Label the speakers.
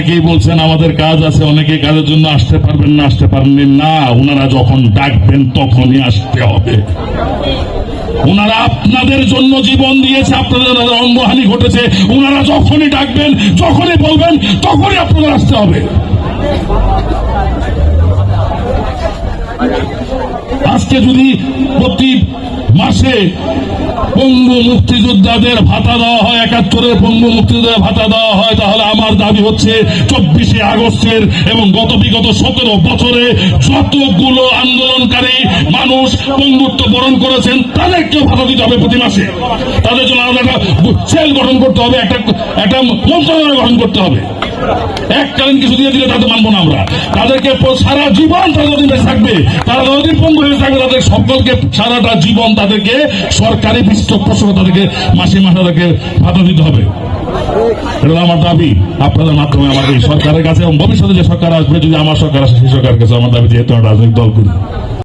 Speaker 1: অনেকেই বলছেন আমাদের কাজ আছে, অনেকে কাজের জন্য আসতে পারবেন না, আসতে পারেননি না। ওনারা যখন ডাকবেন তখনই আসতে হবে। ওনারা আপনাদের জন্য জীবন দিয়েছে, আপনাদের অঙ্গহানি ঘটেছে। ওনারা যখনই ডাকবেন, যখনই বলবেন, তখনই আপনাদের আসতে হবে। আজকে যদি প্রতি মাসে পঙ্গু মুক্তিযোদ্ধাদের ভাতা দেওয়া হয়, 71-এর পঙ্গু মুক্তিযোদ্ধাদের ভাতা দেওয়া হয়, তাহলে আমার দাবি হচ্ছে 24শে আগস্টের এবং বিগত 17 বছরে যতগুলো আন্দোলনকারী মানুষ পঙ্গুত্ব বরণ করেছেন তাদেরকেও ভাতা দিতে হবে প্রতি মাসে। তাদের জন্য আলাদা একটা সেল গঠন করতে হবে, একটা মন্ত্রণালয় গঠন করতে হবে। এককালীন কিছু দিয়ে দিলে তাদের মানবো না আমরা। তাদেরকে সারা জীবন তারা যতদিন বেঁচে থাকবে, তারা যতদিন পঙ্গু হয়ে থাকবে, তাদের সকলকে সারাটা জীবন তাদেরকে সরকারি পৃষ্ঠপোষক, তাদেরকে মাসে মাসে তাদেরকে ভাতা দিতে হবে। এটা আমার দাবি আপনাদের মাধ্যমে আমার এই সরকারের কাছে, এবং ভবিষ্যতে যে সরকার আসবে, যদি আমার সরকার আসে সেই সরকারের কাছে আমার দাবি, যেহেতু রাজনৈতিক দল করি।